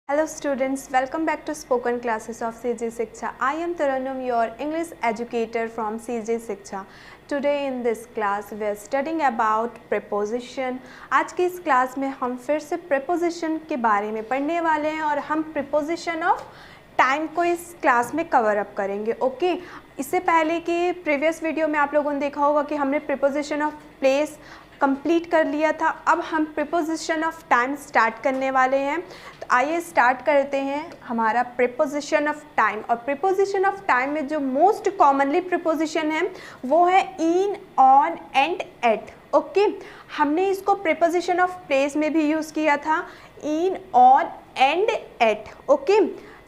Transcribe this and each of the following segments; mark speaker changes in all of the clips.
Speaker 1: Hello students, welcome back to spoken classes of CJ Shiksha. I am Taranum, your English educator from CJ Shiksha. Today in this class we are studying about preposition. आज की इस class में हम फिर से preposition के बारे में पढ़ने वाले हैं और हम preposition of टाइम को इस क्लास में कवर अप करेंगे. ओके इससे पहले कि प्रीवियस वीडियो में आप लोगों ने देखा होगा कि हमने प्रीपोजिशन ऑफ प्लेस कंप्लीट कर लिया था. अब हम प्रीपोजिशन ऑफ टाइम स्टार्ट करने वाले हैं. तो आइए स्टार्ट करते हैं हमारा प्रीपोजिशन ऑफ टाइम. और प्रीपोजिशन ऑफ टाइम में जो मोस्ट कॉमनली प्रीपोजिशन है वो है इन, ऑन एंड एट. ओके हमने इसको प्रीपोजिशन ऑफ प्लेस में भी यूज़ किया था, in, on and at. Okay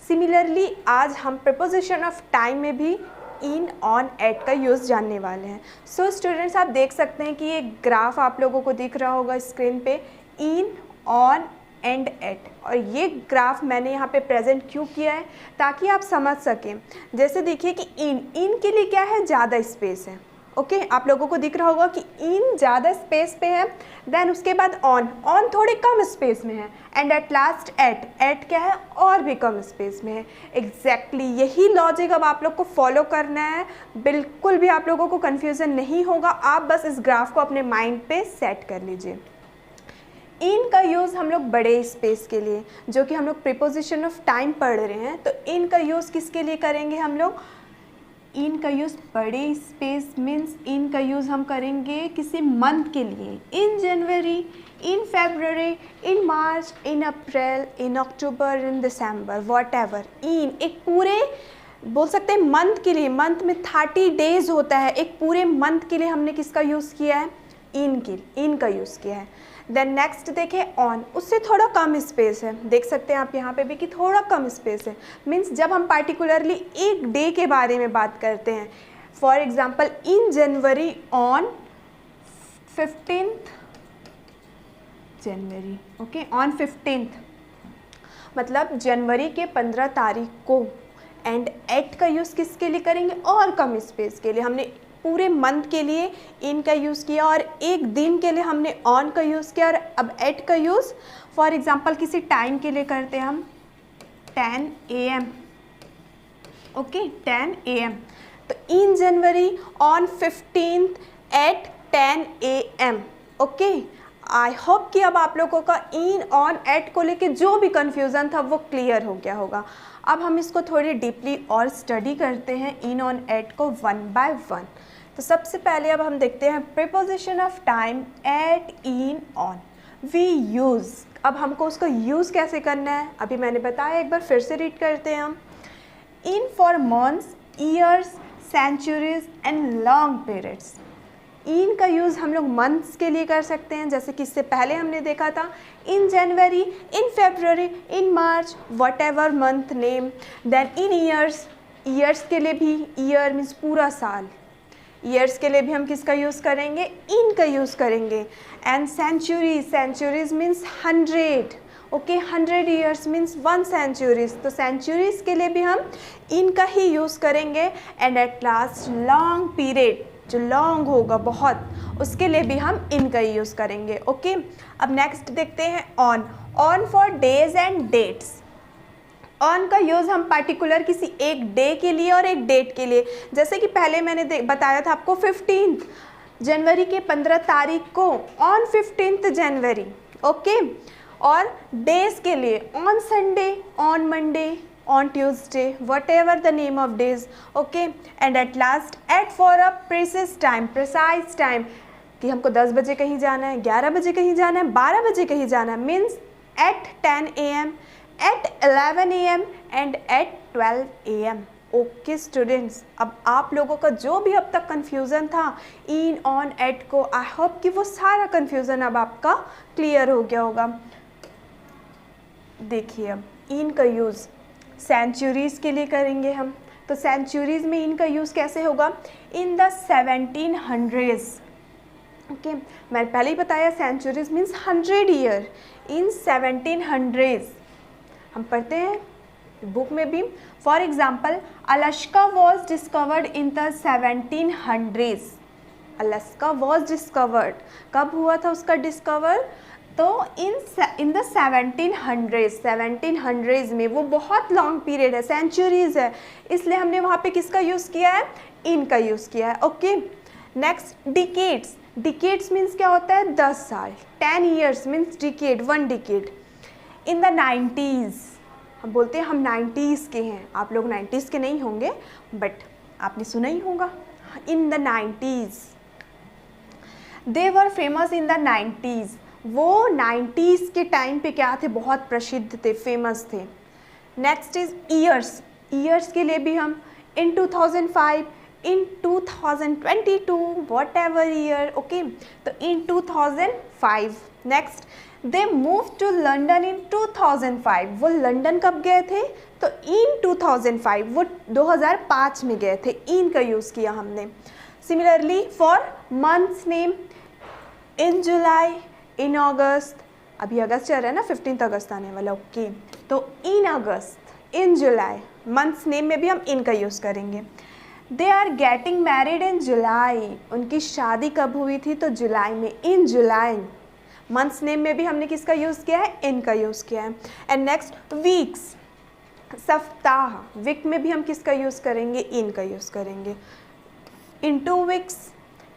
Speaker 1: similarly आज हम प्रीपोजिशन ऑफ टाइम में भी इन, ऑन, एट का यूज़ जानने वाले हैं. सो स्टूडेंट्स आप देख सकते हैं कि ये ग्राफ आप लोगों को दिख रहा होगा स्क्रीन पे, इन, ऑन एंड एट. और ये ग्राफ मैंने यहाँ पे प्रेजेंट क्यों किया है ताकि आप समझ सकें. जैसे देखिए कि इन के लिए क्या है, ज़्यादा स्पेस है. ओके आप लोगों को दिख रहा होगा कि इन ज़्यादा स्पेस पे है, देन उसके बाद ऑन थोड़े कम स्पेस में है, एंड एट लास्ट एट क्या है, और भी कम स्पेस में है. एग्जैक्टली यही लॉजिक अब आप लोग को फॉलो करना है. बिल्कुल भी आप लोगों को कन्फ्यूज़न नहीं होगा. आप बस इस ग्राफ को अपने माइंड पे सेट कर लीजिए. इन का यूज़ हम लोग बड़े स्पेस के लिए, जो कि हम लोग प्रीपोजिशन ऑफ टाइम पढ़ रहे हैं, तो इन का यूज़ किसके लिए करेंगे हम लोग. इन का यूज़ बड़े स्पेस मीन्स इन का यूज़ हम करेंगे किसी मंथ के लिए. इन January, in February, in March, in April, in October, in December, what ever. इन एक पूरे बोल सकते हैं मंथ के लिए. मंथ में 30 डेज होता है. एक पूरे मंथ के लिए हमने किसका यूज़ किया है, इन का यूज़ किया है. देन नेक्स्ट देखें ऑन, उससे थोड़ा कम स्पेस है. देख सकते हैं आप यहाँ पे भी कि थोड़ा कम स्पेस है. मीन्स जब हम पार्टिकुलरली एक डे के बारे में बात करते हैं, for example in January on 15th January. Okay on 15th मतलब जनवरी के 15 तारीख को. एंड एट का यूज़ किसके लिए करेंगे, और कम स्पेस के लिए. हमने पूरे मंथ के लिए इन का यूज़ किया और एक दिन के लिए हमने ऑन का यूज़ किया. और अब एट का यूज़ फॉर एग्जांपल किसी टाइम के लिए करते हैं हम 10 AM. Okay 10 AM. तो in January on 15th at 10 AM. Okay I hope कि अब आप लोगों का इन, ऑन, एट को लेके जो भी कन्फ्यूज़न था वो क्लियर हो गया होगा. अब हम इसको थोड़ी डीपली और स्टडी करते हैं इन, ऑन, एट को वन बाय वन. तो सबसे पहले अब हम देखते हैं preposition of time at, in, on we use. अब हमको उसका यूज़ कैसे करना है अभी मैंने बताया, एक बार फिर से रीड करते हैं हम. In for months, years, centuries and long periods. In का यूज़ हम लोग मंथ्स के लिए कर सकते हैं, जैसे कि इससे पहले हमने देखा था in January, in February, in March, whatever month name. Then in years के लिए भी, ईयर मीन्स पूरा साल. ईयर्स के लिए भी हम किसका यूज़ करेंगे, इन का यूज़ करेंगे. And centuries means 100. Okay 100 years means 1 centuries. तो सेंचुरीज के लिए भी हम इन का ही यूज़ करेंगे. And at last long period, जो लॉन्ग होगा बहुत, उसके लिए भी हम इन का यूज़ करेंगे. ओके अब नेक्स्ट देखते हैं on for days and dates. On का यूज़ हम पार्टिकुलर किसी एक डे के लिए और एक डेट के लिए, जैसे कि पहले मैंने बताया था आपको 15th जनवरी के 15 तारीख को ऑन 15th जनवरी. ओके और डेज के लिए on Sunday, on Monday, on Tuesday, whatever the name of days. Okay and at last at for a precise time कि हमको 10 बजे कहीं जाना है, 11 बजे कहीं जाना है, 12 बजे कहीं जाना है. Means at 10 AM, at 11 AM and at 12 AM. Okay students अब आप लोगों का जो भी अब तक कन्फ्यूज़न था इन, ऑन, एट को, आई होप कि वो सारा कन्फ्यूज़न अब आपका क्लियर हो गया होगा. देखिए अब इन का यूज़ सेंचुरीज़ के लिए करेंगे हम. तो सेंचुरीज़ में इनका यूज़ कैसे होगा, इन द 1700s. ओके मैंने पहले ही बताया सेंचुरीज़ मीन्स 100 ईयर. इन 1700s हम पढ़ते हैं बुक में भी. For example Alaska was discovered in the 1700s. Alaska was discovered, कब हुआ था उसका डिस्कवर, तो इन द 1700s में, वो बहुत लॉन्ग पीरियड है, सेंचुरीज है, इसलिए हमने वहाँ पे किसका यूज़ किया है, इन का यूज़ किया है। Okay, next decades. Decades means क्या होता है, 10 साल। 10 years means decade, 1 decade. In the 90s, हम बोलते हैं हम 90s के हैं, आप लोग 90s के नहीं होंगे बट आपने सुना ही होगा। In the 90s, they were famous in the 90s, वो 90s के टाइम पे क्या थे, बहुत प्रसिद्ध थे, फेमस थे। Next is years. ईयर्स के लिए भी हम in 2005, in 2022, whatever year. Okay, तो in 2005। Next, they move to London in 2005, वो लंदन कब गए थे, तो इन 2005, वो 2005 में गए थे, इन का यूज़ किया हमने। सिमिलरली फॉर मंथ्स नेम, इन जुलाई, इन अगस्त, अभी अगस्त चल रहा है ना, 15 अगस्त आने वाला। ओके, तो इन अगस्त, इन जुलाई, मंथ्स नेम में भी हम इन का यूज़ करेंगे। They are getting married in July, उनकी शादी कब हुई थी, तो जुलाई में, इन जुलाई। मंथ्स नेम में भी हमने किसका यूज़ किया है, इन का यूज़ किया है। एंड नेक्स्ट वीक्स, सप्ताह, वीक में भी हम किसका यूज़ करेंगे, इन का यूज़ करेंगे। इन 2 weeks,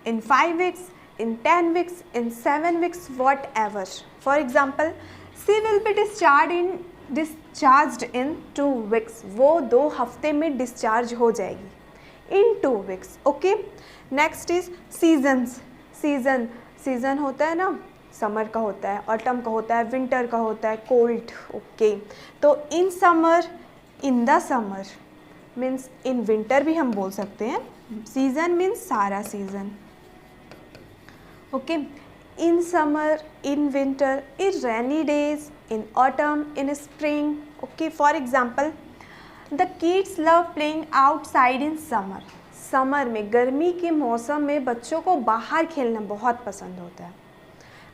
Speaker 1: in 5 weeks, in 10 weeks, in 7 weeks, whatever. For example, she will be discharged in 2 weeks. वो 2 हफ्ते में डिस्चार्ज हो जाएगी, in 2 weeks. Okay. Next is seasons. Season होता है ना, समर का होता है, ऑटम का होता है, विंटर का होता है, कोल्ड। ओके, तो in summer, in the summer means in winter भी हम बोल सकते हैं। सीजन मीन्स सारा season. Okay, in summer, in winter, in rainy days, in autumn, in spring. Okay, for example, the kids love playing outside in summer. Summer में, गर्मी के मौसम में बच्चों को बाहर खेलना बहुत पसंद होता है।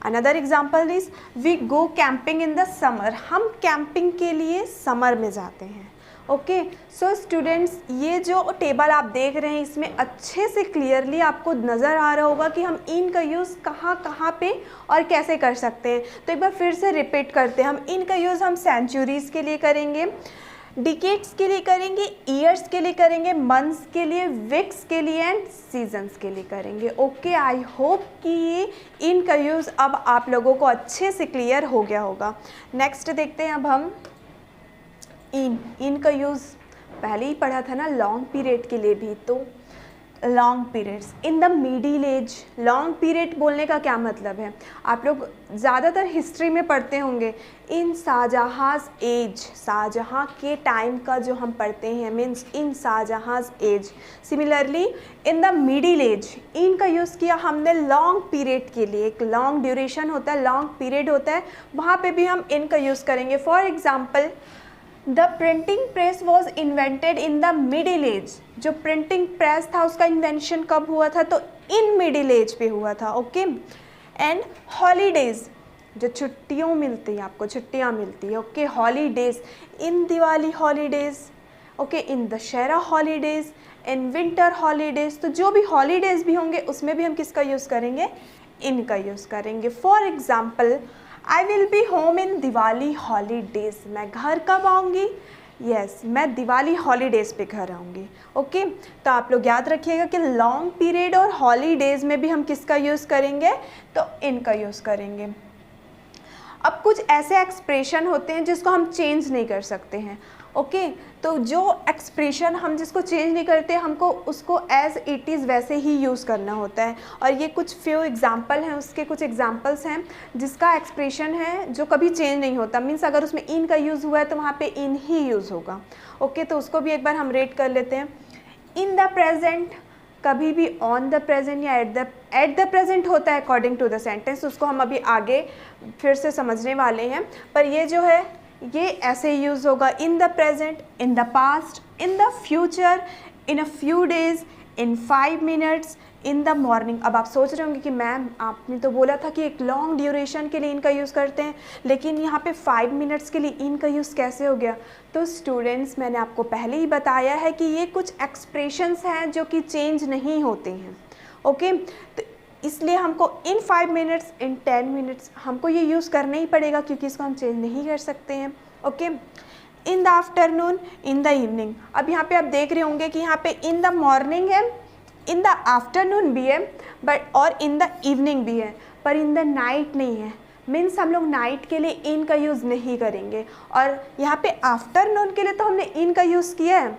Speaker 1: Another example is we go camping in the summer, हम कैंपिंग के लिए समर में जाते हैं। ओके, सो स्टूडेंट्स, ये जो टेबल आप देख रहे हैं इसमें अच्छे से क्लियरली आपको नज़र आ रहा होगा कि हम इन का यूज़ कहाँ पे और कैसे कर सकते हैं। तो एक बार फिर से रिपीट करते हैं, हम इन का यूज़ हम सेंचुरीज़ के लिए करेंगे, डिकेड्स के लिए करेंगे, ईयर्स के लिए करेंगे, मंथ्स के लिए, वीक्स के लिए एंड सीजन्स के लिए करेंगे। ओके, आई होप कि ये इन का यूज़ अब आप लोगों को अच्छे से क्लियर हो गया होगा। नेक्स्ट देखते हैं अब हम इन का यूज़ पहले ही पढ़ा था ना, लॉन्ग पीरियड के लिए भी। तो long periods in the middle as. Long period बोलने का क्या मतलब है, आप लोग ज़्यादातर हिस्ट्री में पढ़ते होंगे, इन शाहजहाँ's एज, शाहजहाँ के टाइम का जो हम पढ़ते हैं, मीन्स इन शाहजहाँ's age. Similarly in the middle age, in का यूज़ किया हमने लॉन्ग पीरियड के लिए। एक लॉन्ग ड्यूरेशन होता है, लॉन्ग पीरियड होता है, वहाँ पे भी हम इन का यूज़ करेंगे। For example, the printing press was invented in the middle as. जो प्रिंटिंग प्रेस था उसका इन्वेंशन कब हुआ था, तो इन मिडिल एज पे हुआ था। ओके, एंड हॉलीडेज, जो छुट्टियों मिलती हैं, आपको छुट्टियां मिलती है। Okay, holidays, in Diwali holidays, okay, in Dussehra holidays, in winter holidays. तो जो भी हॉलीडेज भी होंगे उसमें भी हम किसका यूज़ करेंगे, इन का यूज़ करेंगे। For example, I will be home in Diwali holidays, मैं घर कब आऊँगी, यस, मैं दिवाली हॉलीडेज़ पे घर आऊँगी। ओके, तो आप लोग याद रखिएगा कि लॉन्ग पीरियड और हॉलीडेज़ में भी हम किसका यूज़ करेंगे, तो इनका यूज़ करेंगे। अब कुछ ऐसे एक्सप्रेशन होते हैं जिसको हम चेंज नहीं कर सकते हैं। ओके, तो जो एक्सप्रेशन हम जिसको चेंज नहीं करते, हमको उसको एज इट इज़ वैसे ही यूज़ करना होता है। और ये कुछ फ्यू एग्जांपल हैं, उसके कुछ एग्जांपल्स हैं जिसका एक्सप्रेशन है जो कभी चेंज नहीं होता। मीन्स अगर उसमें इन का यूज़ हुआ है तो वहाँ पे इन ही यूज़ होगा। ओके, तो उसको भी एक बार हम रेट कर लेते हैं। इन द प्रेजेंट, कभी भी ऑन द प्रेजेंट या एट द प्रेजेंट होता है अकॉर्डिंग टू द सेंटेंस, उसको हम अभी आगे फिर से समझने वाले हैं। पर ये जो है ये ऐसे यूज़ होगा, इन the present, in the past, in the future, in a few days, in 5 minutes, in the morning. अब आप सोच रहे होंगे कि मैम आपने तो बोला था कि एक लॉन्ग ड्यूरेशन के लिए इनका यूज़ करते हैं, लेकिन यहाँ पे 5 minutes के लिए इनका यूज़ कैसे हो गया। तो स्टूडेंट्स, मैंने आपको पहले ही बताया है कि ये कुछ एक्सप्रेशंस हैं जो कि चेंज नहीं होते हैं। ओके, तो इसलिए हमको इन 5 मिनट्स, इन 10 मिनट्स हमको ये यूज़ करना ही पड़ेगा, क्योंकि इसको हम चेंज नहीं कर सकते हैं। Okay, in the afternoon, in the evening. अब यहाँ पे आप देख रहे होंगे कि यहाँ पे इन द मॉर्निंग है, इन द आफ्टरनून भी है, बट और इन द इवनिंग भी है, पर इन द नाइट नहीं है। मीन्स हम लोग नाइट के लिए इन का यूज़ नहीं करेंगे, और यहाँ पे आफ्टरनून के लिए तो हमने इन का यूज़ किया है,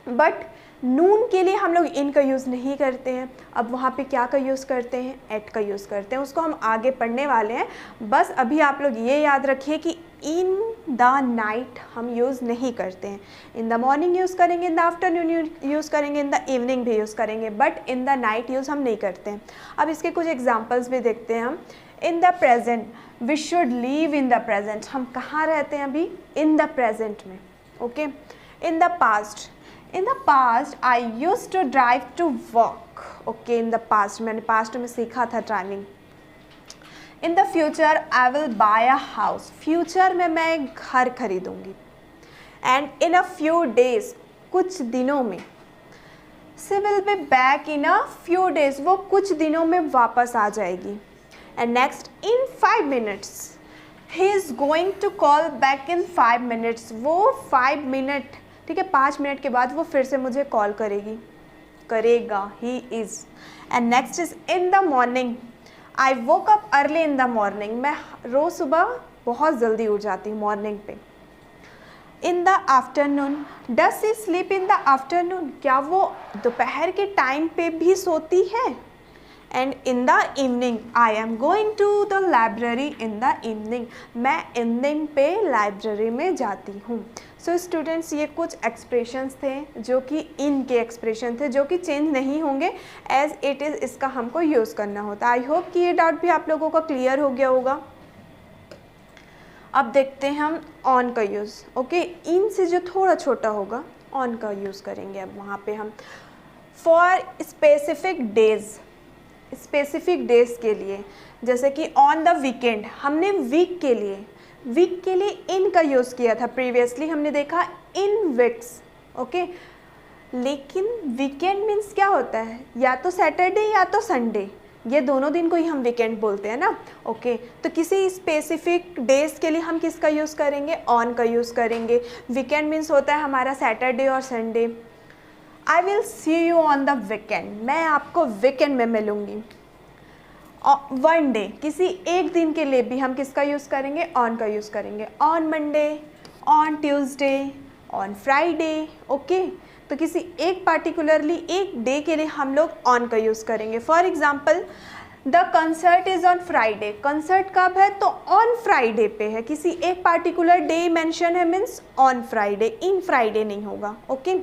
Speaker 1: बट नून के लिए हम लोग इन का यूज़ नहीं करते हैं। अब वहाँ पे क्या का यूज़ करते हैं? एट का यूज़ करते हैं। उसको हम आगे पढ़ने वाले हैं, बस अभी आप लोग ये याद रखिए कि इन द नाइट हम यूज़ नहीं करते हैं। इन द मॉर्निंग यूज़ करेंगे, इन द आफ्टरनून यूज़ करेंगे, इन द इवनिंग भी यूज़ करेंगे, but in the night use हम नहीं करते हैं। अब इसके कुछ एग्जाम्पल्स भी देखते हैं हम। In the present, we should live in the present. हम कहाँ रहते हैं अभी? इन द प्रेजेंट में। Okay, in the past, in the past I use to drive to work. Okay, in the past, मैंने पास्ट में सीखा था driving. In the future I will buy a house. Future में मैं घर खरीदूंगी। And in a few days, कुछ दिनों में। She will be back in a few days, वो कुछ दिनों में वापस आ जाएगी। And next, in 5 minutes, he is going to call back in 5 minutes. वो 5 मिनट, ठीक है, 5 मिनट के बाद वो फिर से मुझे कॉल करेगा, he is. And next is in the morning, I woke up early in the morning. मैं रोज़ सुबह बहुत जल्दी उठ जाती हूँ मॉर्निंग पे। In the afternoon, does she sleep in the afternoon, क्या वो दोपहर के टाइम पे भी सोती है? And in the evening, I am going to the library in the evening, मैं इवनिंग पे लाइब्रेरी में जाती हूँ। सो स्टूडेंट्स, ये कुछ एक्सप्रेशंस थे जो कि इन के एक्सप्रेशन थे, जो कि चेंज नहीं होंगे, एज इट इज़ इसका हमको यूज़ करना होता है। आई होप कि ये डाउट भी आप लोगों का क्लियर हो गया होगा। अब देखते हैं हम ऑन का यूज़। ओके, इन से जो थोड़ा छोटा होगा, ऑन का यूज़ करेंगे। अब वहाँ पे हम for specific days, specific days के लिए, जैसे कि ऑन द वीकेंड, हमने वीक के लिए इन का यूज़ किया था। प्रीवियसली हमने देखा इन वीक्स। ओके, लेकिन वीकेंड मीन्स क्या होता है? या तो सैटरडे या तो संडे, ये दोनों दिन को ही हम वीकेंड बोलते हैं ना। ओके, तो किसी स्पेसिफिक डेज के लिए हम किसका यूज़ करेंगे? ऑन का यूज़ करेंगे। वीकेंड मीन्स होता है हमारा सैटरडे और Sunday. I will see you on the weekend, मैं आपको वीकेंड में मिलूँगी। वन डे, किसी एक दिन के लिए भी हम किसका यूज़ करेंगे? ऑन का यूज़ करेंगे। On Monday, on Tuesday, on Friday. Okay, तो किसी एक पार्टिकुलरली एक डे के लिए हम लोग ऑन का यूज़ करेंगे। For example, the concert is on Friday, concert कब है? तो ऑन फ्राइडे पे है। किसी एक पार्टिकुलर डे मेंशन है, means on Friday, in Friday नहीं होगा। ओके,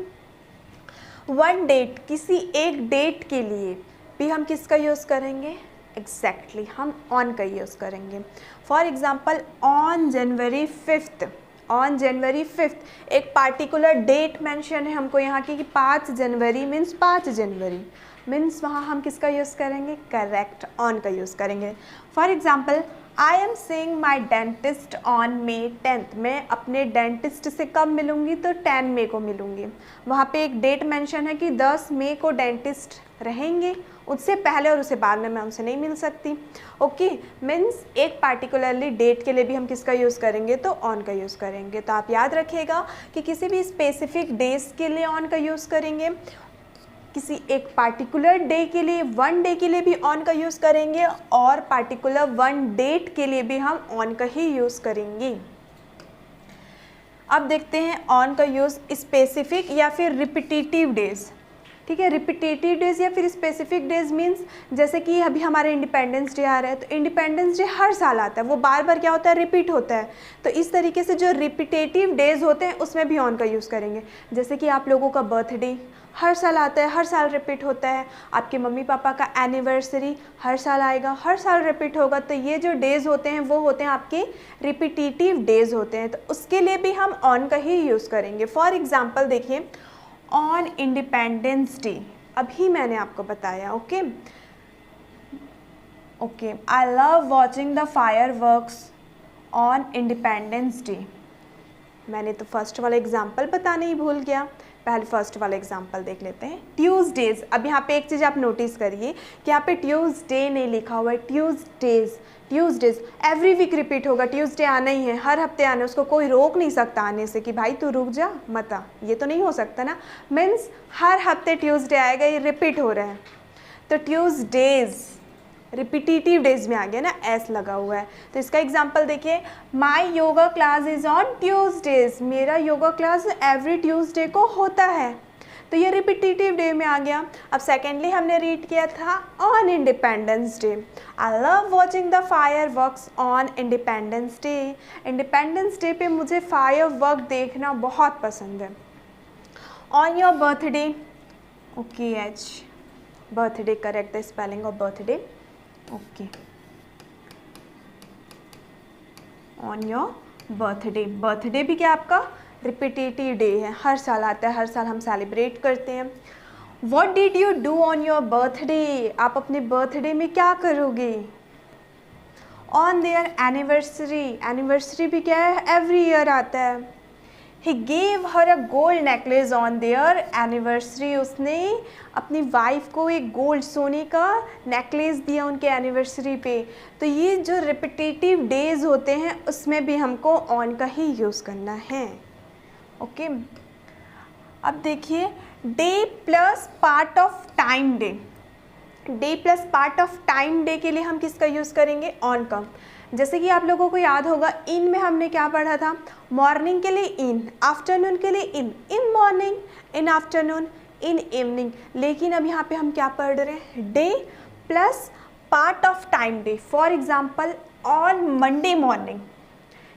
Speaker 1: वन डेट, किसी एक डेट के लिए भी हम किसका यूज़ करेंगे? एग्जैक्टली हम ऑन का यूज़ करेंगे। For example, on January 5th, on January 5th एक पार्टिकुलर डेट मेंशन है हमको यहाँ की कि 5 जनवरी मीन्स 5 जनवरी, मीन्स वहाँ हम किसका यूज़ करेंगे? करेक्ट, ऑन का यूज़ करेंगे। For example, I am seeing my dentist on May 10th, मैं अपने डेंटिस्ट से कब मिलूँगी? तो 10 मई को मिलूँगी। वहाँ पे एक डेट मेंशन है कि 10 मई को डेंटिस्ट रहेंगे, उससे पहले और उससे बाद में मैं उनसे नहीं मिल सकती। ओके, मीन्स एक पार्टिकुलरली डेट के लिए भी हम किसका यूज़ करेंगे? तो ऑन का यूज़ करेंगे। तो आप याद रखिएगा कि किसी भी स्पेसिफिक डेज के लिए ऑन का यूज़ करेंगे, किसी एक पार्टिकुलर डे के लिए, वन डे के लिए भी ऑन का यूज़ करेंगे, और पार्टिकुलर वन डेट के लिए भी हम ऑन का ही यूज़ करेंगे। अब देखते हैं ऑन का यूज़ स्पेसिफिक या फिर रिपीटेटिव डेज। ठीक है, रिपीटेटिव डेज या फिर स्पेसिफिक डेज मीन्स जैसे कि अभी हमारे इंडिपेंडेंस डे आ रहा है, तो इंडिपेंडेंस डे हर साल आता है, वो बार बार क्या होता है? रिपीट होता है। तो इस तरीके से जो रिपीटेटिव डेज होते हैं उसमें भी ऑन का यूज़ करेंगे। जैसे कि आप लोगों का बर्थडे हर साल आता है, हर साल रिपीट होता है। आपके मम्मी पापा का एनिवर्सरी हर साल आएगा, हर साल रिपीट होगा। तो ये जो डेज़ होते हैं वो होते हैं आपके रिपीटेटिव डेज़ होते हैं, तो उसके लिए भी हम ऑन का ही यूज़ करेंगे। फॉर एग्ज़ाम्पल देखिए, ऑन इंडिपेंडेंस डे, अभी मैंने आपको बताया। Okay, I love watching the fireworks on independence day. मैंने तो फर्स्ट वाला एग्जाम्पल बताने ही भूल गया, पहले फर्स्ट वाला एग्जाम्पल देख लेते हैं। ट्यूसडेज, अब यहाँ पे एक चीज़ आप नोटिस करिए कि यहाँ पे ट्यूसडे नहीं लिखा हुआ है, Tuesdays. Tuesdays every week repeat होगा, ट्यूसडे आना ही है, हर हफ्ते आना, उसको कोई रोक नहीं सकता आने से कि भाई तू रुक जा मत आ, ये तो नहीं हो सकता ना। मीन्स हर हफ्ते ट्यूसडे आएगा, ये रिपीट हो रहा है, तो ट्यूसडेज रिपीटिटिव डेज में आ गया ना, एस लगा हुआ है। तो इसका एग्जाम्पल देखिए, my yoga class is on Tuesdays, मेरा योगा क्लास एवरी ट्यूसडे को होता है, तो ये रिपीटिटिव डे में आ गया। अब सेकेंडली हमने रीड किया था on independence day, I love watching the fire works on independence day. Independence day पे मुझे फायर वर्क देखना बहुत पसंद है। On your birthday, okay H, birthday correct the spelling of birthday, okay. On your birthday, birthday भी क्या आपका repetitive day है, हर साल आता है, हर साल हम सेलिब्रेट करते हैं। What did you do on your birthday, आप अपने बर्थडे में क्या करोगे। ऑन देयर एनिवर्सरी, एनिवर्सरी भी क्या है, एवरी ईयर आता है। He gave her a gold necklace on their anniversary, उसने अपनी वाइफ को एक गोल्ड सोने का नेकलेस दिया उनके एनिवर्सरी पे। तो ये जो रिपीटेटिव डेज होते हैं उसमें भी हमको ऑन का ही यूज़ करना है, ओके। अब देखिए, debt plus part of time day, debt plus part of time day के लिए हम किसका यूज़ करेंगे, ऑन का। जैसे कि आप लोगों को याद होगा, इन में हमने क्या पढ़ा था, मॉर्निंग के लिए इन, आफ्टरनून के लिए in morning, in afternoon, in evening. लेकिन अब यहाँ पे हम क्या पढ़ रहे हैं, debt plus part of time day. For example on Monday morning,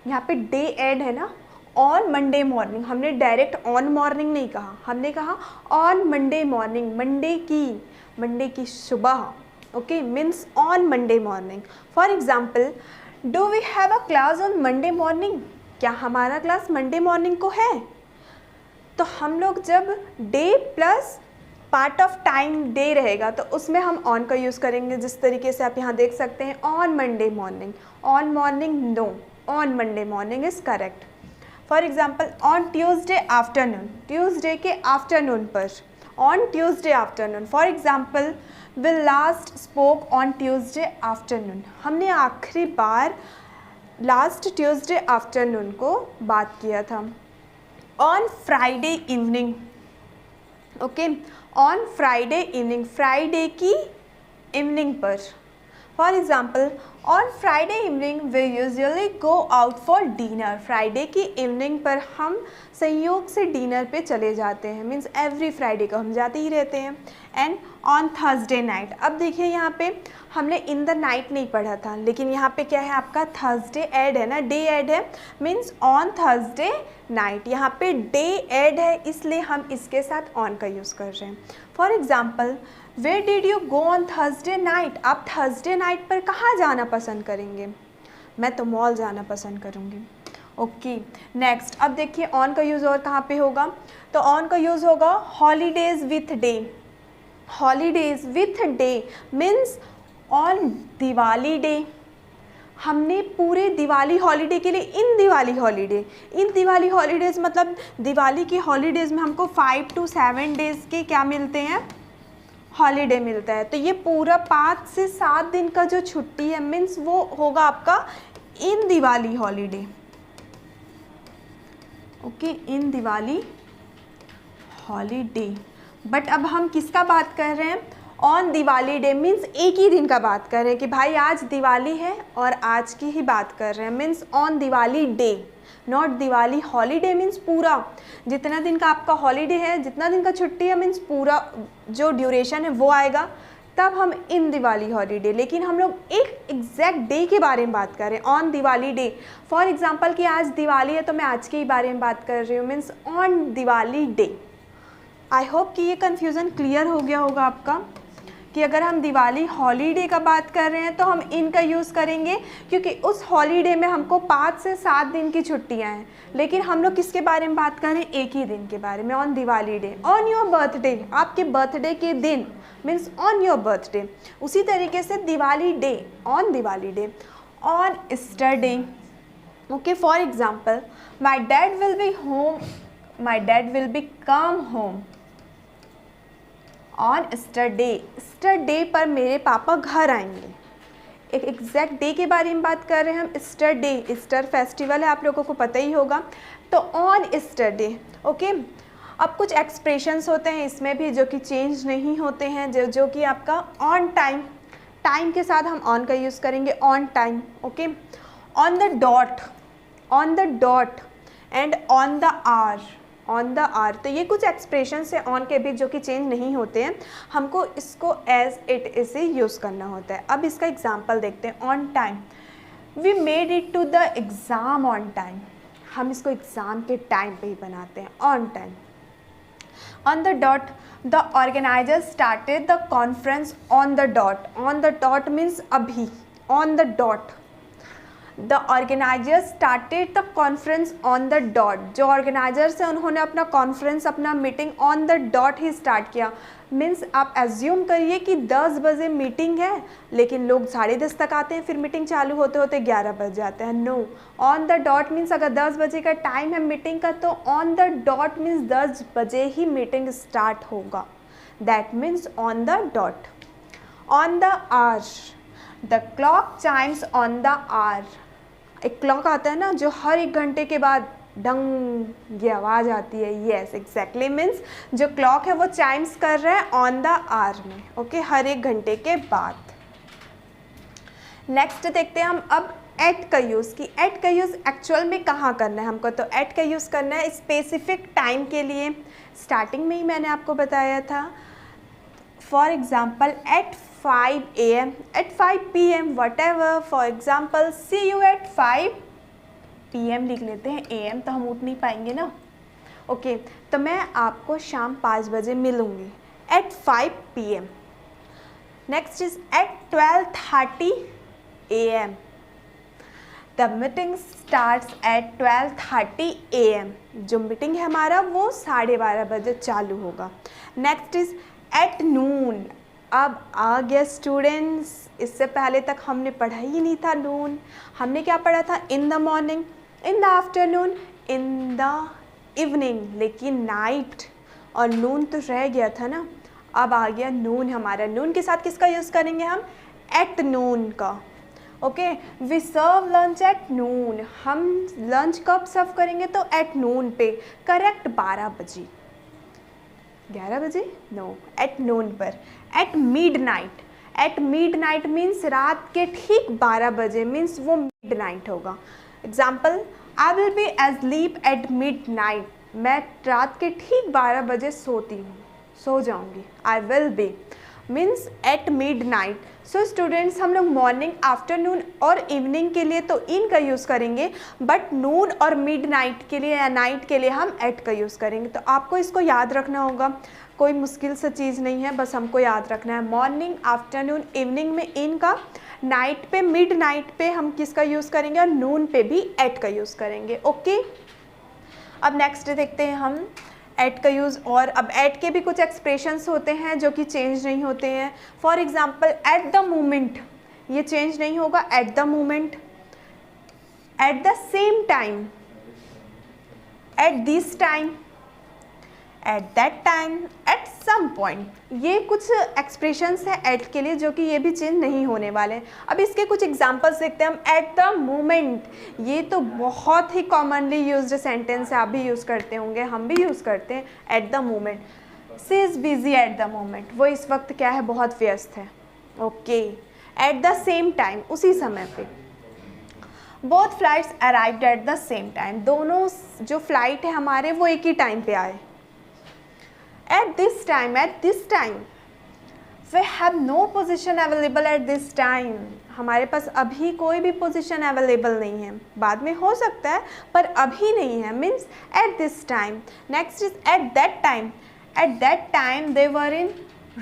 Speaker 1: यहाँ पे डे ऐड है ना, ऑन मंडे मॉर्निंग, हमने डायरेक्ट ऑन मॉर्निंग नहीं कहा, हमने कहा ऑन मंडे मॉर्निंग, मंडे की सुबह, okay, means on Monday morning. For example, do we have a class on Monday morning, क्या हमारा क्लास मंडे मॉर्निंग को है। तो हम लोग जब debt plus part of time day रहेगा तो उसमें हम ऑन का यूज़ करेंगे, जिस तरीके से आप यहाँ देख सकते हैं, on Monday morning, on morning no, on Monday morning is correct. For example on Tuesday afternoon, Tuesday के आफ्टरनून पर, on Tuesday afternoon. For example we last spoke on Tuesday afternoon, हमने आखिरी बार लास्ट ट्यूसडे आफ्टरनून को बात किया था। On Friday evening, okay, on Friday evening, Friday की evening पर। For example on Friday evening we usually go out for dinner, Friday की evening पर हम संयोग से डिनर पे चले जाते हैं, मीन्स एवरी फ्राइडे को हम जाते ही रहते हैं। एंड ऑन थर्सडे नाइट, अब देखिए यहाँ पे हमने इन द नाइट नहीं पढ़ा था, लेकिन यहाँ पे क्या है आपका थर्सडे ऐड है ना, डे ऐड है, मीन्स ऑन थर्सडे नाइट, यहाँ पे डे ऐड है, इसलिए हम इसके साथ ऑन का यूज़ कर रहे हैं। For example where did you go on Thursday night, आप थर्सडे नाइट पर कहाँ जाना पसंद करेंगे। मैं तो मॉल जाना पसंद करूँगी, ओके। नेक्स्ट, अब देखिए ऑन का यूज़ और कहाँ पे होगा, तो ऑन का यूज़ होगा holidays with day, holidays with day means on Diwali day, हमने पूरे दिवाली हॉलीडे के लिए इन दिवाली हॉलीडे, इन दिवाली हॉलीडेज़ मतलब दिवाली की हॉलीडेज़ में हमको 5 to 7 डेज़ के क्या मिलते हैं, हॉलीडे मिलता है। तो ये पूरा 5 से 7 दिन का जो छुट्टी है मीन्स वो होगा आपका in Diwali holiday, okay, in Diwali holiday. But अब हम किसका बात कर रहे हैं, ऑन दिवाली डे मीन्स एक ही दिन का बात कर रहे हैं कि भाई आज दिवाली है और आज की ही बात कर रहे हैं, means on Diwali day, not Diwali holiday means पूरा जितना दिन का आपका हॉलीडे है, जितना दिन का छुट्टी है मीन्स पूरा जो ड्यूरेशन है वो आएगा, तब हम इन दिवाली हॉलीडे। लेकिन हम लोग एक एग्जैक्ट डे के बारे में बात कर रहे हैं, on Diwali day. For example कि आज दिवाली है तो मैं आज के ही बारे में बात कर रही हूँ, means on Diwali day. I hope कि ये कन्फ्यूज़न क्लियर हो गया होगा आपका कि अगर हम दिवाली हॉलीडे का बात कर रहे हैं तो हम इन का यूज़ करेंगे, क्योंकि उस हॉलीडे में हमको 5 से 7 दिन की छुट्टियां हैं। लेकिन हम लोग किसके बारे में बात कर रहे हैं, एक ही दिन के बारे में, on Diwali day. On your birthday, आपके बर्थडे के दिन मीन्स ऑन योर बर्थडे। उसी तरीके से Diwali day, on Diwali day. On Easter day, Okay, for example, my dad will be home, my dad will be come home on Easter day पर मेरे पापा घर आएंगे। एक एग्जैक्ट डे के बारे में बात कर रहे हैं हम, ईस्टर डे, ईस्टर फेस्टिवल है, आप लोगों को पता ही होगा। तो ऑन ईस्टर डे, ओके। अब कुछ एक्सप्रेशंस होते हैं इसमें भी जो कि चेंज नहीं होते हैं, जो कि आपका ऑन टाइम, टाइम के साथ हम ऑन का यूज़ करेंगे, on time, okay. On the dot and on the hour, तो ये कुछ एक्सप्रेशन है ऑन के भी जो कि चेंज नहीं होते हैं, हमको इसको एज इट इज से यूज़ करना होता है। अब इसका एग्जांपल देखते हैं। On time, we made it to the exam on time, हम इसको एग्ज़ाम के टाइम पे ही बनाते हैं, on time. On the dot, the organiser started the conference on the dot means अभी, on the dot. The organiser started the conference on the dot, जो organisers हैं उन्होंने अपना कॉन्फ्रेंस, अपना meeting on the dot he start किया। Means आप assume करिए कि 10 बजे मीटिंग है, लेकिन लोग 10:30 तक आते हैं, फिर मीटिंग चालू होते होते 11 बज जाते हैं। No, on the dot means अगर 10 बजे का टाइम है मीटिंग का, तो ऑन द डॉट मीन्स 10 बजे ही मीटिंग स्टार्ट होगा, that means on the dot. On the hour, the clock chimes on the hour, एक क्लॉक आता है ना जो हर 1 घंटे के बाद डंग ये आवाज़ आती है, येस एग्जैक्टली, मीन्स जो क्लॉक है वो चाइम्स कर रहा है ऑन द आवर में, ओके, हर 1 घंटे के बाद। नेक्स्ट देखते हैं हम अब एट का यूज़, कि एट का यूज़ एक्चुअल में कहाँ करना है हमको। तो एट का यूज़ करना है स्पेसिफिक टाइम के लिए, स्टार्टिंग में ही मैंने आपको बताया था। For example at 5 AM, at 5 PM, whatever, for example, see you at 5 PM लिख लेते हैं, AM तो हम उठ नहीं पाएंगे ना, ओके। तो मैं आपको शाम 5 बजे मिलूँगी, at 5 PM। Next is at 12:30 AM, the meeting starts at 12:30 AM, जो मीटिंग है हमारा वो 12:30 बजे चालू होगा। नेक्स्ट इज at noon, अब आ गया स्टूडेंट्स, इससे पहले तक हमने पढ़ा ही नहीं था नून, हमने क्या पढ़ा था, इन the morning, in the afternoon, in the evening, लेकिन नाइट और नून तो रह गया था ना। अब आ गया नून हमारा, नून के साथ किसका यूज़ करेंगे हम, एट नून का, okay. We serve lunch at noon, हम लंच कब सर्व करेंगे, तो एट नून पे, करेक्ट 12 बजे, 11 बजे, नो, एट नून पर। एट मिड नाइट मीन्स रात के ठीक 12 बजे, मीन्स वो मिड नाइट होगा। Example, I will be asleep at mid night, मैं रात के ठीक 12 बजे सोती हूँ, सो जाऊँगी, I will be means at mid night. So students, हम लोग मॉर्निंग, आफ्टरनून और इवनिंग के लिए तो इन का यूज़ करेंगे, बट नून और मिड नाइट के लिए या नाइट के लिए हम एट का यूज़ करेंगे। तो आपको इसको याद रखना होगा, कोई मुश्किल सा चीज़ नहीं है, बस हमको याद रखना है। मॉर्निंग, आफ्टरनून, इवनिंग में इन का, नाइट पे, मिड नाइट पे हम किसका यूज़ करेंगे, और नून पे भी एट का यूज़ करेंगे, ओके। अब नेक्स्ट देखते हैं हम एट का यूज़, और अब एट के भी कुछ एक्सप्रेशंस होते हैं जो कि चेंज नहीं होते हैं। For example at the moment, ये चेंज नहीं होगा, at the moment, at the same time, at this time, at that time, at some point, ये कुछ एक्सप्रेशंस हैं एट के लिए जो कि ये भी चेंज नहीं होने वाले हैं। अब इसके कुछ एग्जांपल्स देखते हैं हम। एट द मोमेंट, ये तो बहुत ही कॉमनली यूज्ड सेंटेंस है, आप भी यूज़ करते होंगे, हम भी यूज़ करते हैं। Eight the moment, she is busy at the moment, वो इस वक्त क्या है, बहुत व्यस्त है, okay. Eight the same time, उसी समय पे। Both flights arrived at the same time, दोनों जो फ्लाइट है हमारे वो एक ही टाइम पे आए। At this time, we have no position available at this time, हमारे पास अभी कोई भी पोजीशन अवेलेबल नहीं है, बाद में हो सकता है पर अभी नहीं है, means at this time। Next is at that time they were in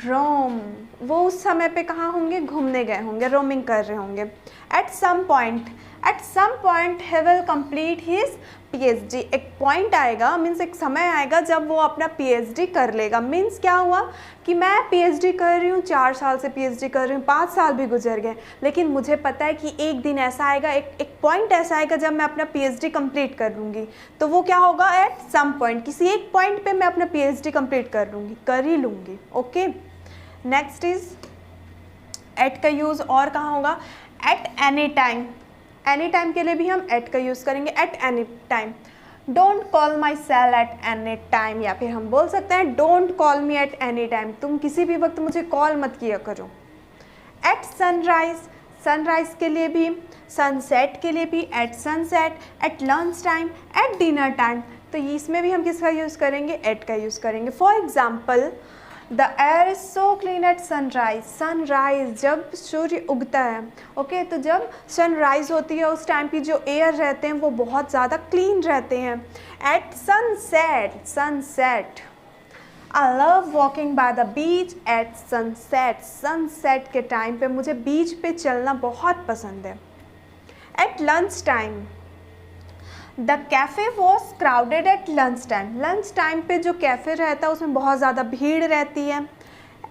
Speaker 1: Rome, वो उस समय पे कहाँ होंगे, घूमने गए होंगे, रोमिंग कर रहे होंगे। at at some point he will complete his PhD। एक पॉइंट आएगा, मीन्स एक समय आएगा जब वो अपना PhD कर लेगा। मीन्स क्या हुआ कि मैं PhD कर रही हूँ, 4 साल से PhD कर रही हूँ, 5 साल भी गुजर गए, लेकिन मुझे पता है कि एक दिन ऐसा आएगा, एक पॉइंट ऐसा आएगा जब मैं अपना PhD कंप्लीट कर लूँगी। तो वो क्या होगा, एट सम पॉइंट, किसी एक पॉइंट पे मैं अपना PhD कंप्लीट कर ही लूँगी। ओके, नेक्स्ट इज एट का यूज़ और कहाँ होगा, at any time. Any time के लिए भी हम एट का यूज़ करेंगे, at any time. Don't call my cell at any time, या फिर हम बोल सकते हैं don't call me at any time, तुम किसी भी वक्त मुझे कॉल मत किया करो। एट सनराइज, सनराइज के लिए भी, सनसेट के लिए भी at sunset, at lunch time, at dinner time. तो इसमें भी हम किसका यूज़ करेंगे, एट का यूज़ करेंगे। For example, the air is so clean at sunrise. Sunrise जब सूर्य उगता है, ओके, तो जब सनराइज होती है उस टाइम की जो एयर रहते हैं वो बहुत ज़्यादा क्लीन रहते हैं। At sunset, sunset, I love walking by the beach at sunset. Sunset के टाइम पे मुझे बीच पे चलना बहुत पसंद है। At lunch time, the cafe was crowded at lunch time. Lunch time पे जो कैफ़े रहता है उसमें बहुत ज़्यादा भीड़ रहती है।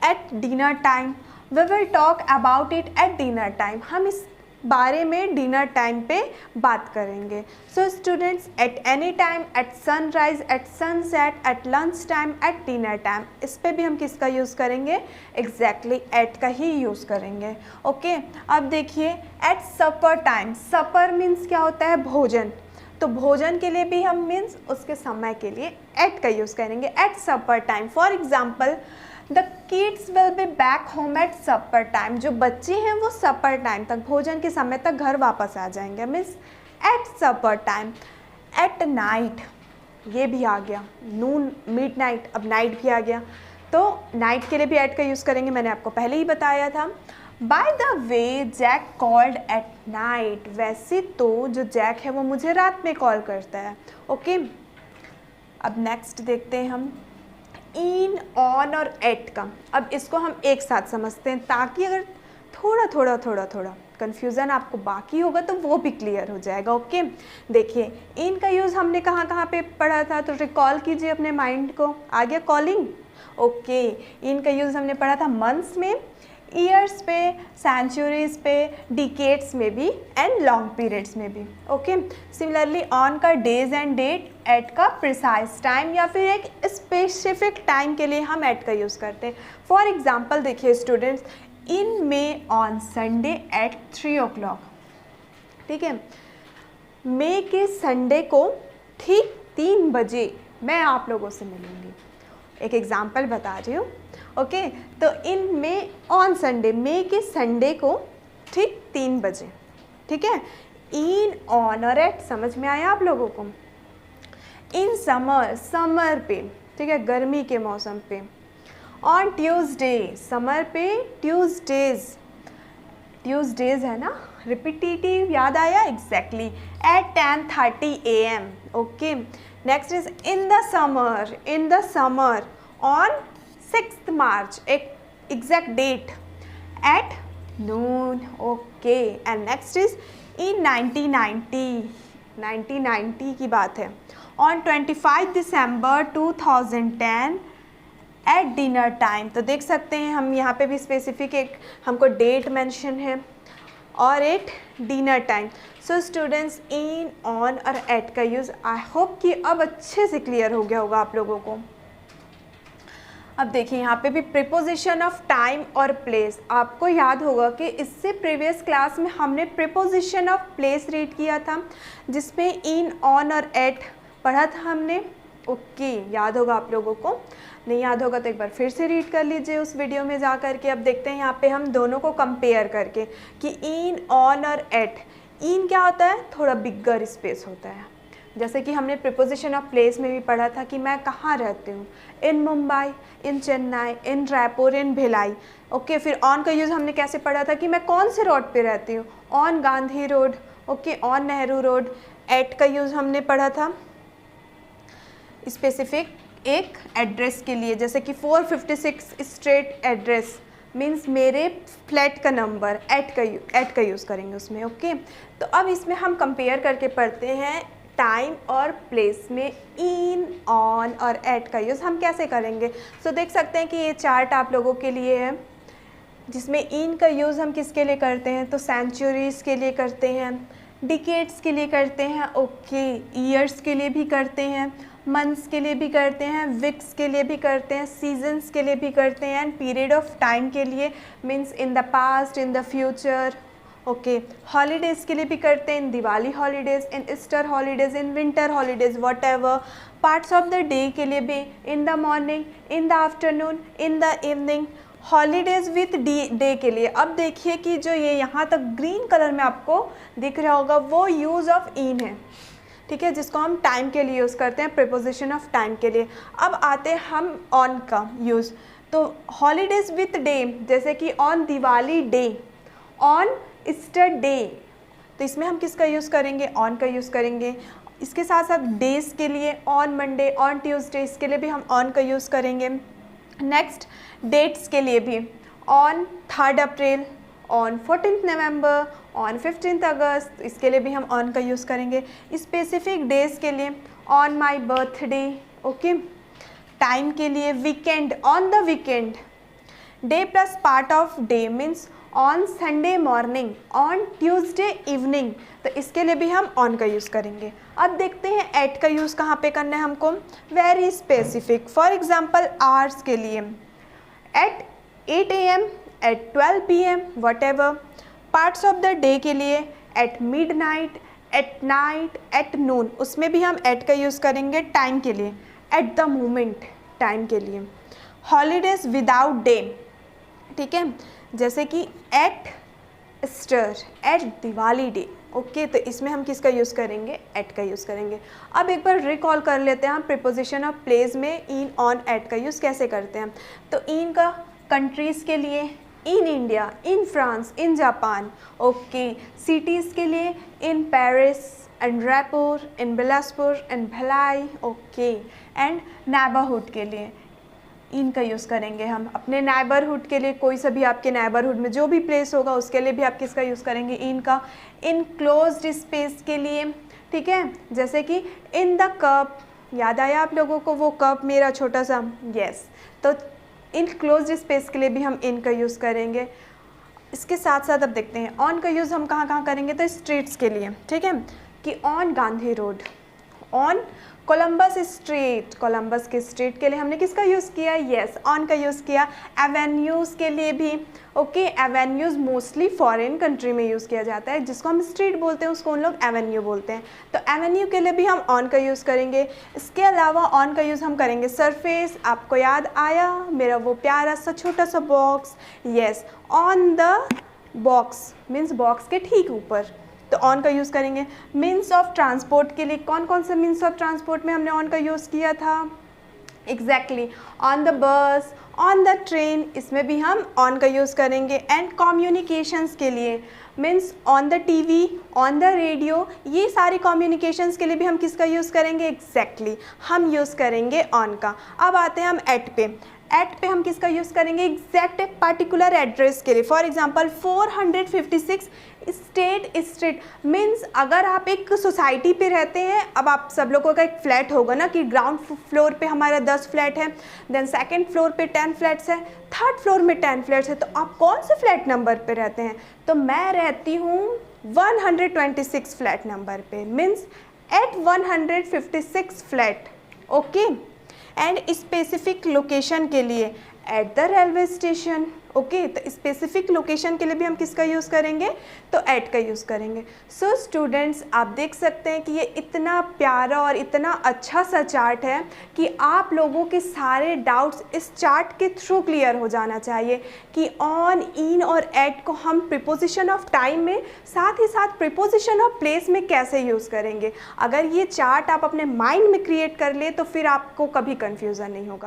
Speaker 1: At dinner time, we will talk about it at dinner time. हम इस बारे में डिनर टाइम पे बात करेंगे। So students, at any time, at sunrise, at sunset, at lunch time, at dinner time, इस पे भी हम किसका यूज़ करेंगे, एग्जैक्टली एट का ही यूज़ करेंगे। ओके, अब देखिए एट सपर टाइम। सपर मीन्स क्या होता है, भोजन। तो भोजन के लिए भी हम मीन्स उसके समय के लिए एट का यूज़ करेंगे, at supper time. For example, the kids will be back home at supper time. जो बच्चे हैं वो सपर टाइम तक, भोजन के समय तक घर वापस आ जाएंगे, means at supper time. At night, ये भी आ गया, नून, मिड नाइट, अब नाइट भी आ गया, तो नाइट के लिए भी एट का यूज़ करेंगे, मैंने आपको पहले ही बताया था। By the way Jack called at night. वैसे तो जो जैक है वो मुझे रात में कॉल करता है। ओके, अब नेक्स्ट देखते हैं हम इन, ऑन और एट का। अब इसको हम एक साथ समझते हैं ताकि अगर थोड़ा कन्फ्यूज़न आपको बाकी होगा तो वो भी क्लियर हो जाएगा। ओके, देखिए इन का यूज़ हमने कहाँ पे पढ़ा था, तो रिकॉल कीजिए अपने माइंड को। आ गया कॉलिंग। ओके, इन का यूज़ हमने पढ़ा था मंथ्स में, ईयर्स पे, सेंचुरीज पे, डिकेड्स में भी एंड लॉन्ग पीरियड्स में भी। ओके, सिमिलरली ऑन का डेज एंड डेट, एट का प्रिसाइज टाइम या फिर एक स्पेसिफिक टाइम के लिए हम एट का यूज़ करते हैं। फॉर एग्जांपल देखिए students, in May on Sunday at 3 o'clock। ठीक है, मे के संडे को ठीक 3 बजे मैं आप लोगों से मिलूँगी। एक एग्जाम्पल बता रही हूँ। ओके, तो इन मे ऑन संडे, मे के संडे को ठीक 3 बजे। ठीक है, इन, ऑन और एट समझ में आया आप लोगों को। इन समर, समर पे, ठीक है, गर्मी के मौसम पे। ऑन ट्यूसडे, समर पे ट्यूसडेज, ट्यूसडेज है ना, रिपीटेटिव, याद आया, exactly, at 10:30 AM। Okay, next is in the summer, in the summer on 6 March, एक exact date, at noon. Okay, and next is in 1990, 1990 की बात है, on 25 December 2010 at dinner time. तो देख सकते हैं हम यहाँ पे भी स्पेसिफिक एक हमको डेट मेंशन है और एक dinner time. So students, in, on और एट का यूज़ आई होप कि अब अच्छे से क्लियर हो गया होगा आप लोगों को। अब देखिए यहाँ पे भी प्रीपोजिशन ऑफ टाइम और प्लेस। आपको याद होगा कि इससे प्रीवियस क्लास में हमने प्रीपोजिशन ऑफ प्लेस रीड किया था, जिसमें इन, ऑन और एट पढ़ा था हमने। ओके, याद होगा आप लोगों को, नहीं याद होगा तो एक बार फिर से रीड कर लीजिए उस वीडियो में जा कर के। अब देखते हैं यहाँ पे हम दोनों को कंपेयर करके कि इन, ऑन और एट। इन क्या होता है, थोड़ा बिगर स्पेस होता है, जैसे कि हमने प्रीपोजिशन ऑफ प्लेस में भी पढ़ा था कि मैं कहाँ रहती हूँ, इन मुंबई, इन चेन्नई, इन रायपुर, इन भिलाई। ओके, फिर ऑन का यूज़ हमने कैसे पढ़ा था कि मैं कौन से रोड पे रहती हूँ, on Gandhi road. Okay, on Nehru road. At का यूज़ हमने पढ़ा था स्पेसिफिक एक एड्रेस के लिए, जैसे कि 456 स्ट्रीट एड्रेस, मीन्स मेरे फ्लैट का नंबर, एट का यूज़ करेंगे उसमें। ओके, तो अब इसमें हम कंपेयर करके पढ़ते हैं टाइम और प्लेस में इन, ऑन और एट का यूज़ हम कैसे करेंगे। सो देख सकते हैं कि ये चार्ट आप लोगों के लिए है, जिसमें इन का यूज़ हम किसके लिए करते हैं, तो सेंचुरीज़ के लिए करते हैं, डिकेड्स के लिए करते हैं, ओके, ईयर्स के लिए भी करते हैं, मंथ्स के लिए भी करते हैं, वीक्स के लिए भी करते हैं, सीजन्स के लिए भी करते हैं, एंड पीरियड ऑफ टाइम के लिए means in the past, in the future. Okay, holidays के लिए भी करते हैं, in Diwali holidays, in Easter holidays, in winter holidays, whatever. Parts of the day के लिए भी, in the morning, in the afternoon, in the evening. Holidays with day के लिए, अब देखिए कि जो ये यहाँ तक ग्रीन कलर में आपको दिख रहा होगा वो यूज़ ऑफ इन है, ठीक है, जिसको हम टाइम के लिए यूज़ करते हैं, प्रीपोजिशन ऑफ टाइम के लिए। अब आते हैं हम ऑन का यूज़। तो हॉलीडेज़ विथ डे, जैसे कि on Diwali day, on Easter day, तो इसमें हम किसका यूज़ करेंगे, ऑन का यूज़ करेंगे। इसके साथ साथ डेज़ के लिए ऑन मंडे, ऑन ट्यूसडे, इसके लिए भी हम ऑन का यूज़ करेंगे। नेक्स्ट डेट्स के लिए भी on 3 April, on 14 November, on 15 अगस्त, इसके लिए भी हम ऑन का यूज़ करेंगे। स्पेसिफिक डेज़ के लिए on my birthday, okay. Time के लिए weekend, on the weekend. Debt plus part of day means on Sunday morning, on Tuesday evening, तो इसके लिए भी हम ऑन का यूज़ करेंगे। अब देखते हैं एट का यूज़ कहाँ पे करना है हमको, very specific. For example hours के लिए at 8 AM, at 12 PM, whatever. Parts of the day के लिए at midnight, at night, at noon, उसमें भी हम एट का यूज़ करेंगे। टाइम के लिए एट द मोमेंट, टाइम के लिए। हॉलीडेज़ विदाउट डे, ठीक है, जैसे कि at Easter, at Diwali day, okay, तो इसमें हम किसका यूज़ करेंगे, एट का यूज़ करेंगे। अब एक बार रिकॉल कर लेते हैं हम प्रीपोजिशन ऑफ प्लेस में इन, ऑन, एट का यूज़ कैसे करते हैं। तो इन का कंट्रीज़ के लिए in India, in France, in Japan, okay. Cities के लिए in Paris, and Raipur, in Bilaspur, in Bhilai, okay. And neighbourhood के लिए इन का यूज़ करेंगे हम। अपने नेबरहुड के लिए, कोई सा भी आपके नेबरहुड में जो भी प्लेस होगा उसके लिए भी आप किसका यूज़ करेंगे, इन का। इन क्लोज्ड स्पेस के लिए, ठीक है, जैसे कि इन द कप, याद आया आप लोगों को वो कप मेरा छोटा सा, यस, तो इन क्लोज्ड स्पेस के लिए भी हम इन का यूज़ करेंगे। इसके साथ साथ अब देखते हैं ऑन का यूज़ हम कहाँ कहाँ करेंगे, तो स्ट्रीट्स के लिए, ठीक है, कि on Gandhi road, on Columbus street, Columbus के स्ट्रीट के लिए हमने किसका यूज़ किया, यस, ऑन का यूज़ किया। एवेन्यूज़ के लिए भी, okay, avenues mostly foreign country में यूज़ किया जाता है, जिसको हम स्ट्रीट बोलते हैं उसको उन लोग एवेन्यू बोलते हैं, तो एवेन्यू के लिए भी हम ऑन का यूज़ करेंगे। इसके अलावा ऑन का यूज़ हम करेंगे सरफेस, आपको याद आया मेरा वो प्यारा सा छोटा सा box, yes, on the box means box के ठीक ऊपर, तो ऑन का यूज़ करेंगे। मीन्स ऑफ ट्रांसपोर्ट के लिए कौन कौन से मीन्स ऑफ ट्रांसपोर्ट में हमने ऑन का यूज़ किया था, exactly, on the bus, on the train, इसमें भी हम ऑन का यूज़ करेंगे। एंड कम्युनिकेशंस के लिए means on the TV, on the radio, ये सारी कम्युनिकेशंस के लिए भी हम किसका यूज़ करेंगे, एग्जैक्टली, हम यूज़ करेंगे ऑन का। अब आते हैं हम एट पे। एट पे हम किसका यूज़ करेंगे, एग्जैक्ट पर्टिकुलर एड्रेस के लिए। फॉर एग्जांपल 456 स्ट्रीट मीन्स अगर आप एक सोसाइटी पे रहते हैं, अब आप सब लोगों का एक फ्लैट होगा ना कि ग्राउंड फ्लोर पे हमारा 10 फ्लैट है, देन सेकंड फ्लोर पे 10 फ्लैट्स है, थर्ड फ्लोर में 10 फ्लैट्स है, तो आप कौन से फ्लैट नंबर पे रहते हैं, तो मैं रहती हूँ 126 फ्लैट नंबर पे, means at 156 flat, okay. And specific location के लिए at the railway station, okay, तो स्पेसिफिक लोकेशन के लिए भी हम किसका यूज़ करेंगे, तो एट का यूज़ करेंगे। सो स्टूडेंट्स, आप देख सकते हैं कि ये इतना प्यारा और इतना अच्छा सा चार्ट है कि आप लोगों के सारे डाउट्स इस चार्ट के थ्रू क्लियर हो जाना चाहिए कि ऑन, इन और एट को हम प्रीपोजिशन ऑफ टाइम में, साथ ही साथ प्रीपोजिशन ऑफ प्लेस में कैसे यूज़ करेंगे। अगर ये चार्ट आप अपने माइंड में क्रिएट कर ले तो फिर आपको कभी कन्फ्यूज़न नहीं होगा।